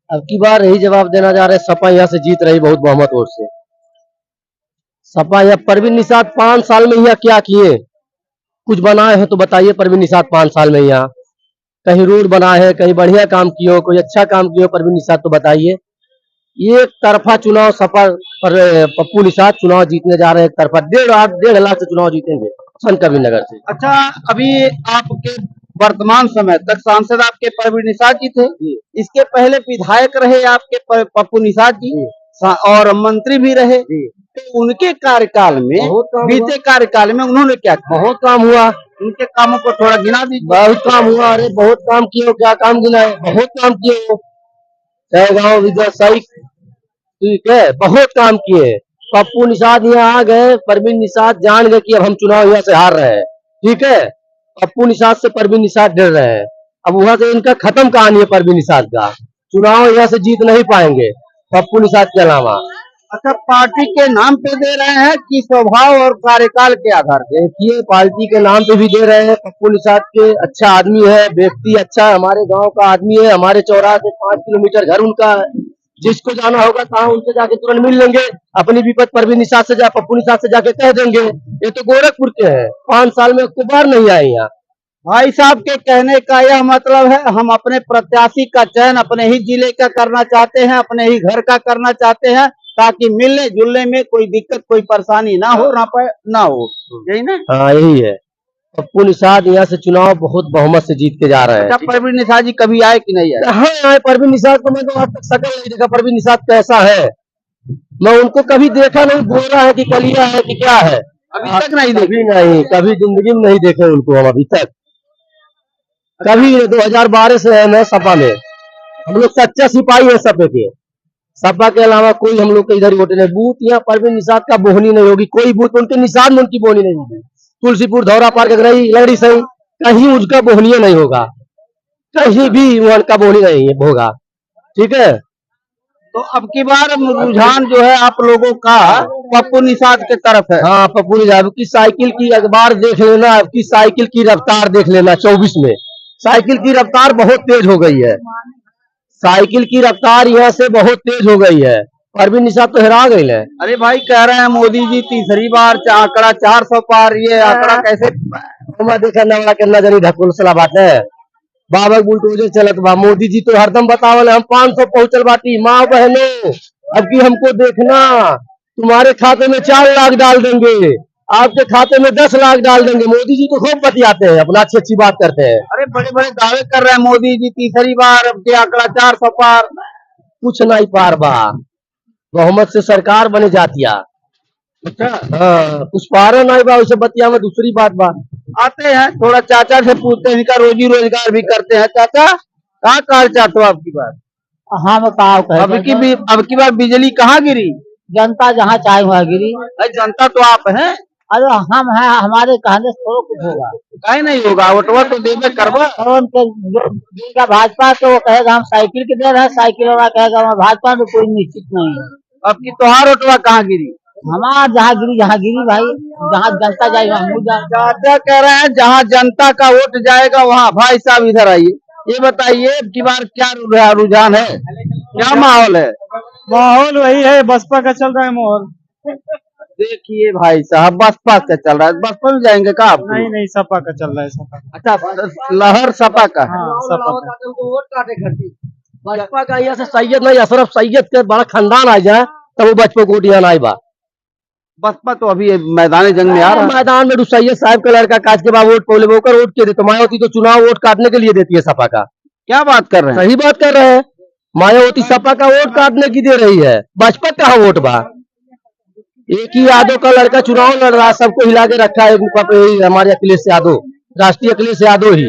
अब की बार यही जवाब देना जा रहे हैं, सपा यहाँ से जीत रही बहुत बहुमत वोट से। सपा या परवीन निषाद 5 साल में यहाँ क्या किए, कुछ बनाए हो तो बताइए। परवीन निषाद 5 साल में यहाँ कहीं रोड बनाए है, कहीं बढ़िया काम किए हो, कोई अच्छा काम किए हो परवीन निषाद तो बताइए। एक तरफा चुनाव सपा पर पप्पू निषाद चुनाव जीतने जा रहे हैं, एक तरफा 1.5 लाख से चुनाव जीतेंगे संत कबीर नगर से। अच्छा, अभी आपके वर्तमान समय तक सांसद आपके परवीन निषाद जी थे, इसके पहले विधायक रहे आपके पप्पू निषाद जी, और मंत्री भी रहे। तो उनके कार्यकाल में, बीते कार्यकाल में उन्होंने क्या किया? बहुत काम हुआ, उनके कामों को थोड़ा गिना दीजिए। बहुत काम हुआ। अरे बहुत काम किए हो, क्या काम गिनाए, बहुत काम किए हो। गाँव विद्या सही, ठीक है, बहुत काम किए। पप्पू निषाद यहाँ आ गए, परवीन निषाद जान गए कि अब हम चुनाव यहाँ से हार रहे हैं, ठीक है। पप्पू निषाद से परवीन निषाद डर रहे हैं, अब वहां से इनका खत्म कहानी है। परवीन निषाद का चुनाव यहाँ से जीत नहीं पाएंगे पप्पू निषाद के अलावा। अच्छा, पार्टी के नाम पे दे रहे हैं कि स्वभाव और कार्यकाल के आधार पे? देखिए, पार्टी के नाम पे भी दे रहे हैं। पप्पू निषाद के अच्छा आदमी है, व्यक्ति अच्छा, हमारे गांव का आदमी है, हमारे चौराहे से 5 किलोमीटर घर उनका है। जिसको जाना होगा कहाँ उनसे जाके तुरंत मिल लेंगे। अपनी विपत परवीन निषाद से पप्पू निषाद से जाके कह देंगे। ये तो गोरखपुर के हैं, 5 साल में एक बार नहीं आए यहाँ। भाई साहब के कहने का यह मतलब है, हम अपने प्रत्याशी का चयन अपने ही जिले का करना चाहते हैं, अपने ही घर का करना चाहते हैं, ताकि मिलने जुलने में कोई दिक्कत, कोई परेशानी ना हो, ना हो। यही ना? हाँ, यही है। पप्पू निषाद यहाँ से चुनाव बहुत बहुमत से जीत के जा रहे हैं। अच्छा, परवीन निषाद जी कभी आए कि नहीं आए? हाँ आए। परवीन निषाद को मैं तो आज तक शकल नहीं देखा, परवीन निषाद कैसा है मैं उनको कभी देखा नहीं। बोल रहा है कि कलिया है कि क्या है, अभी तक नहीं देखी? नहीं, कभी जिंदगी में नहीं देखे उनको हम अभी तक। कभी 2012 से है मैं सपा में, हम लोग सच्चा सिपाही है सपा के। सपा के अलावा कोई हम लोग के इधर वोट नहीं। बूथ यहाँ परवीन निषाद का बोहनी नहीं होगी, कोई बूथ उनके निषाद में उनकी बोहनी नहीं होगी। तुलसीपुर, धौरा पार्क, अगरई, लड़ी सही, कहीं उसका बोहनी नहीं होगा, कहीं भी उनका बोहनी नहीं होगा, ठीक है। तो अब की बार रुझान जो है आप लोगों का पप्पू निषाद के तरफ है? हाँ, पप्पू निषाद की साइकिल की अखबार देख लेना, आपकी साइकिल की रफ्तार देख लेना। 24 में साइकिल की रफ्तार बहुत तेज हो गई है। साइकिल की रफ्तार यहाँ से बहुत तेज हो गई है। परवीन निषाद तो हिरा गई है। अरे भाई, कह रहे हैं मोदी जी तीसरी बार आंकड़ा 400 पार, ये आंकड़ा कैसे? देखा नवला के नजरी ढकुल सला बात है, बाबा बुलडोजर चलत बा। मोदी जी तो हरदम बतावल हम 500 पहुंचल बाटी। माँ बहनों, अब की हमको देखना, तुम्हारे खाते में 4 लाख डाल देंगे, आपके खाते में 10 लाख डाल देंगे। मोदी जी तो खूब बतियाते हैं, अपना अच्छी अच्छी बात करते हैं। अरे बड़े बड़े दावे कर रहे हैं मोदी जी तीसरी बार, अब के आंकड़ा 400 पार। कुछ नहीं पार बा, बहुमत से सरकार बने जातिया। अच्छा, हाँ, कुछ पारा नहीं बा, उसे बतिया में दूसरी बात बा। आते हैं थोड़ा चाचा से पूछते हैं, इनका रोजी रोजगार भी करते हैं। चाचा, कहाँ कार चाहते हो आपकी बार? हाँ बताओ। अब की बार बिजली कहाँ गिरी? जनता जहाँ चाहे वहाँ गिरी। अरे जनता तो आप हैं। अरे हम हैं, हमारे कहने से थोड़ा कुछ होगा। कहीं नहीं होगा, वोटवा तो देवे करवा। और जिनका भाजपा तो वो कहेगा हम साइकिल के दे रहे हैं, साइकिल वाला कहेगा मैं भाजपा में, कोई निश्चित नहीं है। अब की त्योहार वोटवा कहाँ गिरी? हमारा जहाँ गिरी भाई, जहाँ जनता जाएगा हम जाए। चाचा कह रहे हैं जहाँ जनता का वोट जाएगा वहाँ। भाई साहब इधर आइए, ये बताइए कि बार क्या रुझान है, क्या माहौल है? माहौल वही है, बसपा का चल रहा है माहौल। देखिए भाई साहब, बसपा का चल रहा है। बसपा में जाएंगे का आप? नहीं, सपा का चल रहा है, सपा। अच्छा, लहर सपा का है। हाँ, सपा का। वोट काटे खर्ची बसपा का। यहाँ से सैयद नहीं, अशरफ सैयद के बड़ा खानदान आ जाए तब वो बसपा को वोट यहाँ नहीं बा। बसपा तो अभी मैदान जंग में आ रहा है। मैदान में सैयद साहब का लड़का काज के बाद वोट पोले वोकर वोट के दे, तो मायावती तो चुनाव वोट काटने के लिए देती है सपा का। क्या बात कर रहे हैं? सही बात कर रहे हैं, मायावती सपा का वोट काटने की दे रही है, बसपा कहाँ वोट बा। एक ही यादव का लड़का चुनाव लड़ रहा है, सबको हिला के रखा है हमारे अखिलेश यादव, राष्ट्रीय अखिलेश यादव ही।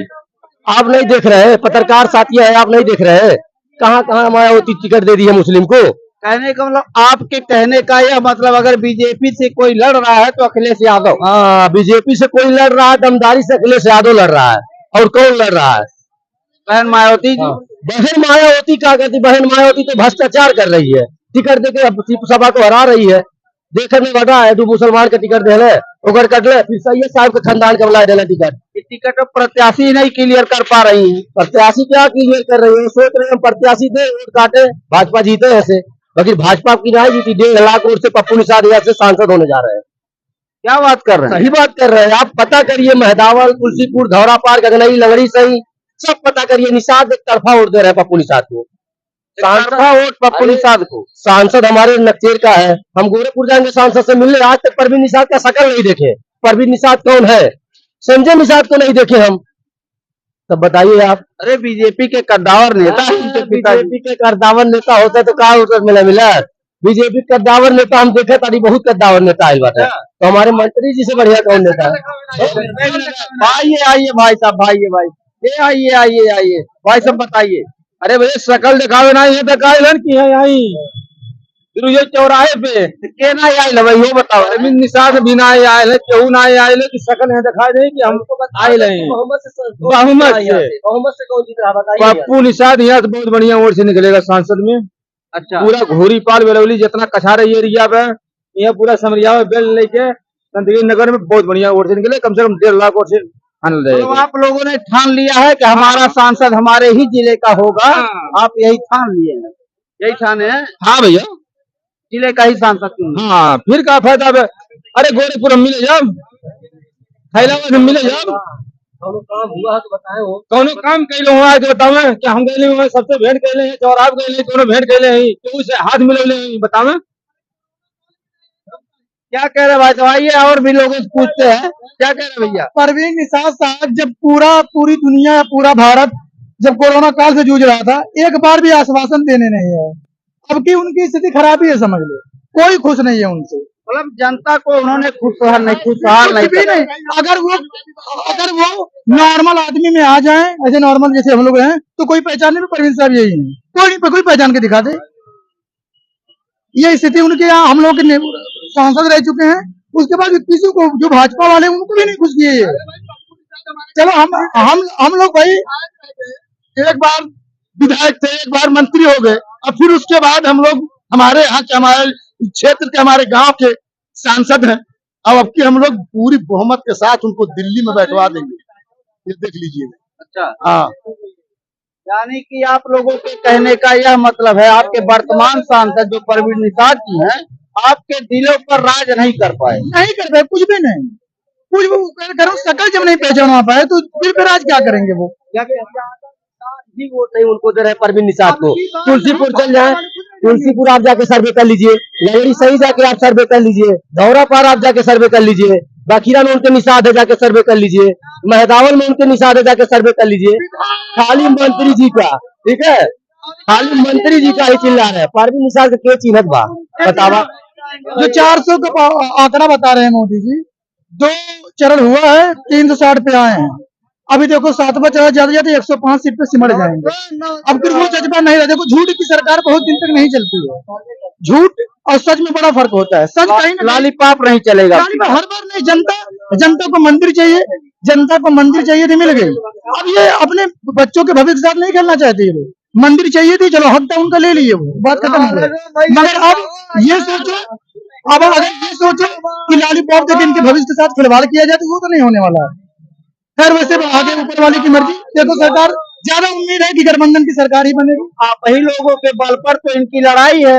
आप नहीं देख रहे हैं, पत्रकार साथी है, आप नहीं देख रहे हैं कहाँ कहाँ मायावती टिकट दे दी है मुस्लिम को। कहने का मतलब, आपके कहने का यह मतलब, अगर बीजेपी से कोई लड़ रहा है तो अखिलेश यादव। हाँ, बीजेपी से कोई लड़ रहा है, दमदारी से अखिलेश यादव लड़ रहा है। और कौन लड़ रहा है? बहन मायावती जी। बहन मायावती क्या करती? बहन मायावती तो भ्रष्टाचार कर रही है, टिकट देके सपा को हरा रही है। देखे में बढ़ा है, तू मुसलमान का टिकट दे ले, ओकर कट ले, फिर सैयद साहब के खानदान का बुला देना टिकट। टिकट प्रत्याशी नहीं क्लियर कर पा रही है। प्रत्याशी क्या क्लियर कर रही है? सोच रहे हैं हम प्रत्याशी दे, वोट काटे, भाजपा जीते ऐसे, बाकी भाजपा की नहीं जीती। 1.5 लाख वोट से पप्पू निषाद यहाँ से सांसद होने जा रहे हैं। क्या बात कर रहे हैं? सही बात कर रहे हैं, आप पता करिए, महदावल, तुलसीपुर, धौरा पार, गगनई, लंगड़ी सही सब पता करिए, निषाद एक तरफा वोट दे रहे हैं पप्पू निषाद को। तरफा वोट पप्पू निषाद को। सांसद हमारे नक्चेर का है, हम गोरखपुर जाएंगे सांसद से मिलने, आज तक परवीन निषाद का शकल नहीं देखे। परवीन निषाद कौन है? संजय निषाद को नहीं देखे हम, तब बताइए आप। अरे बीजेपी के कद्दावर नेता हैं उनके पिताजी। बीजेपी के कद्दावर नेता होता तो कहा होता मिला। बीजेपी कद्दावर नेता हम देखे तारी बहुत कद्दावर नेता आयल बात है, तो हमारे मंत्री जी से बढ़िया कौन नेता है? आइए आइए भाई साहब, भाई ये आइए भाई साहब बताइए। अरे भैया शकल दिखावे ना ये तो कायलन की है यही फिर ये चौराहे पे के ना आयल भाई वो बताओ। अरविंद निषाद भी ना आयल है, केहू ना आयल है कि शकल है दिखाई दे कि हमको आयल है। बहुमत से कौन जीत रहा बताइए? पप्पू निषाद यहाँ से बहुत बढ़िया वोट से निकलेगा सांसद में। अच्छा, पूरा घोरी पाल बेलौली जितना कछारा एरिया पे यहाँ पूरा समरिया में बेल लेके संतगिरी नगर में बहुत बढ़िया वोट से निकले, कम से कम 1.5 लाख वोट से फाइनल रहेगा। तो आप लोगों ने ठान लिया है कि हमारा सांसद हमारे ही जिले का होगा? आप यही ठान लिए हैं? यही ठाने हैं? हाँ भैया, जिले का ही सांसद चुन। हाँ, फिर क्या फायदा है? अरे गोरखपुर में मिले जब, हैदराबाद में मिले जब, कौनो काम हुआ तो बताए हो। कौनो काम कैले हुआ है तो बतावे कि हम गए हुए सबसे भेंट कैले हैं, चौराहा गए दोनों भेंट कैले हैं, तो उसे हाथ मिलौले बतावे। क्या कह रहे भाई साहब? आइए और भी लोगों से पूछते हैं, क्या कह रहे भैया? परवीन निषाद साहब जब पूरी दुनिया, पूरा भारत जब कोरोना काल से जूझ रहा था, एक बार भी आश्वासन देने नहीं है। अब की उनकी स्थिति खराब ही है, समझ लो, कोई खुश नहीं है उनसे। मतलब जनता को उन्होंने खुशहाल नहीं। अगर वो नॉर्मल आदमी में आ जाए, ऐसे नॉर्मल जैसे हम लोग हैं, तो कोई पहचानने में परवीन साहब यही है, कोई पहचान के दिखा दे। ये स्थिति उनके यहाँ हम लोग के सांसद रह चुके हैं, उसके बाद किसी को जो भाजपा वाले उनको भी नहीं खुश किए। चलो हम लोग भाई एक बार विधायक थे, एक बार मंत्री हो गए, और फिर उसके बाद हम लोग हमारे यहाँ के, हमारे क्षेत्र के, हमारे गांव के सांसद हैं। अब की हम लोग पूरी बहुमत के साथ उनको दिल्ली में बैठवा देंगे, ये देख लीजिए। अच्छा, हाँ, यानी कि आप लोगों के कहने का यह मतलब है आपके वर्तमान सांसद जो परवीन निषाद जी हैं, आपके दिलों पर राज नहीं कर पाए। कुछ भी नहीं, कुछ करो, शकल जब नहीं पहचान पाए तो फिर राज क्या करेंगे वो? वोट नहीं उनको दे रहे परवीन निषाद को। तुलसीपुर चल जाए, तुलसीपुर आप जाके सर्वे कर लीजिए, लंगड़ी सही जाके आप सर्वे कर लीजिए, धौरा पार आप जाके सर्वे कर लीजिए, बाकीरा में उनके निषाद है जाके सर्वे कर लीजिए, महदावल में उनके निषाद है जाके सर्वे कर लीजिए। खाली मंत्री जी का, ठीक है, खाली मंत्री जी का ही चिल्ला रहे हैं, परवीन निषाद का के चिन्हत बा बतावा। जो 400 का आंकड़ा बता रहे हैं मोदी जी, 2 चरण हुआ है, 360 पे आए हैं। अभी देखो 7वां चरण जाते 105 सीट पे सिमट जाएंगे। अब फिर वो जज्बा नहीं रहा। देखो झूठ की सरकार बहुत दिन तक नहीं चलती है, झूठ और सच में बड़ा फर्क होता है। सच कहीं लॉलीपॉप नहीं चलेगा, हर बार नहीं। जनता को मंदिर चाहिए, जनता को मंदिर चाहिए थी, मिल गई। अब ये अपने बच्चों के भविष्य के साथ नहीं खेलना चाहते ये। मंदिर चाहिए थी, चलो हक था उनका, ले लिए, वो बात खत्म हो गई। मगर अब ये सोचो, अब अगर ये सोचो कि लॉलीपॉप देकर इनके भविष्य के साथ खिलवाड़ किया जाए तो वो तो नहीं होने वाला है। खैर वैसे आगे ऊपर वाले की मर्जी। देखो सरकार, ज्यादा उम्मीद है कि गठबंधन की सरकार ही बनेगी। आप ही लोगों के बल पर तो इनकी लड़ाई है,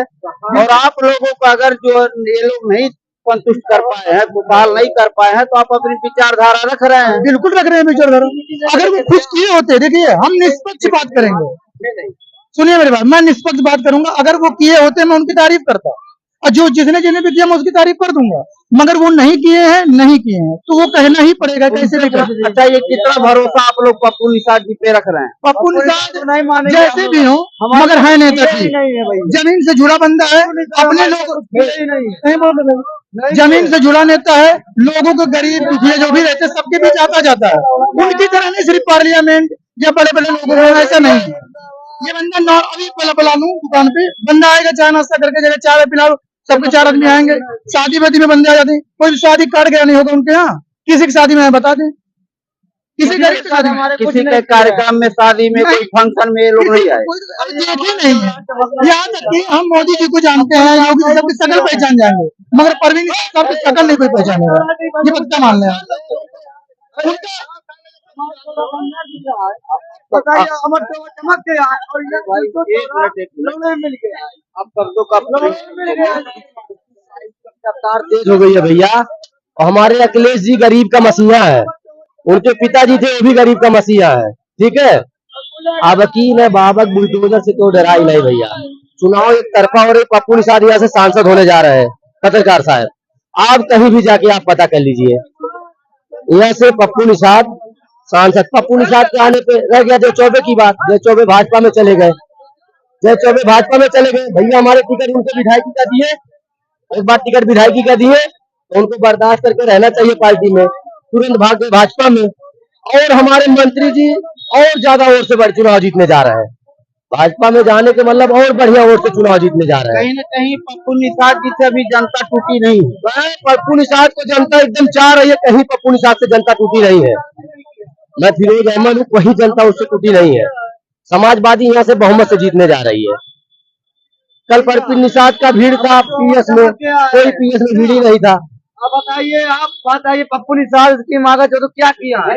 और आप लोगों को अगर जो ये लोग नहीं संतुष्ट कर पाए हैं, खुशहाल नहीं कर पाए हैं, तो आप अपनी विचारधारा रख रहे हैं। बिल्कुल रख रहे हैं विचारधारा। अगर वो खुश किए होते, देखिए हम निष्पक्ष बात करेंगे, सुनिए मेरी बात, मैं निष्पक्ष बात करूंगा। अगर वो किए होते मैं उनकी तारीफ करता, और जो जिसने भी किया मैं उसकी तारीफ कर दूंगा। मगर वो नहीं किए हैं, तो वो कहना ही पड़ेगा, कैसे भी कर। अच्छा, ये कितना भरोसा आप लोग पप्पू निषाद जी पे रख रहे हैं? पप्पू निषाद नहीं माने, जैसे भी हो मगर है नेता की, जमीन से जुड़ा बंदा है, अपने लोग जमीन से जुड़ा नेता है, लोगों को गरीब दुखिया जो भी रहते सबके बीच आता जाता है। उनकी तरह नहीं सिर्फ पार्लियामेंट या बड़े बड़े लोगों में, ऐसा नहीं। ये बंदा अभी पला लूं दुकान पे, बंदा आएगा चाय नाश्ता करके, जगह चाय पिलाओ, सबके 4 आदमी आएंगे। शादी वादी में बंदे आ जाते हैं, कोई शादी कार्ड गया नहीं होगा उनके यहाँ, किसी की शादी में बता दें, किसी गरीब की शादी में, किसी के कार्यक्रम में, शादी में, कोई फंक्शन में ये लोग नहीं आए। देखे नहीं है। यहाँ तक कि हम मोदी जी को जानते हैं, योगी जी सबकी शकल पहचान जाएंगे, मगर परवीन निषाद साहब की शक्ल नहीं कोई पहचानेगा, ये पक्का मान लें आप। बताइए अमर चमक गया और मिल गया। अब शब्दों का रफ्तार तेज हो गई है भैया। और हमारे अखिलेश जी गरीब का मसीहा है, उनके पिताजी थे वो भी गरीब का मसीहा है, ठीक है। अब वकील है बाबक बुलडोजर से तो डरा ही नहीं भैया। चुनाव एक तरफा हो रही, पप्पू निषाद यहाँ से सांसद होने जा रहे हैं। पत्रकार साहब आप कहीं भी जाके आप पता कर लीजिए, यहाँ से पप्पू निषाद सांसद। पप्पू निषाद के आने पे रह गया जय चौबे की बात, जय चौबे भाजपा में चले गए, जय चौबे भाजपा में चले गए भैया। हमारे टिकट उनको विधायकी का दिए, एक बार टिकट विधायकी का दिए तो उनको बर्दाश्त करके रहना चाहिए पार्टी में, तुरंत भाग गए भाजपा में। और हमारे मंत्री जी और ज्यादा वोट से बड़े चुनाव जीतने जा रहे हैं, भाजपा में जाने के मतलब और बढ़िया वोट से चुनाव जीतने जा रहे हैं। कहीं न कहीं पप्पू निषाद जी से अभी जनता टूटी नहीं। पप्पू निषाद को जनता एकदम चाह रही है, कहीं पप्पू निषाद से जनता टूटी नहीं है। मैं फिरोज अहमद हूँ, वही जनता उससे टूटी नहीं है। समाजवादी यहाँ से बहुमत से जीतने जा रही है। कल परवीन निषाद का भीड़ था पीएस में, कोई पीएस में भीड़ ही नहीं था। अब बताइए, आप बताइए पप्पू निषाद की मांगा तो क्या किया है?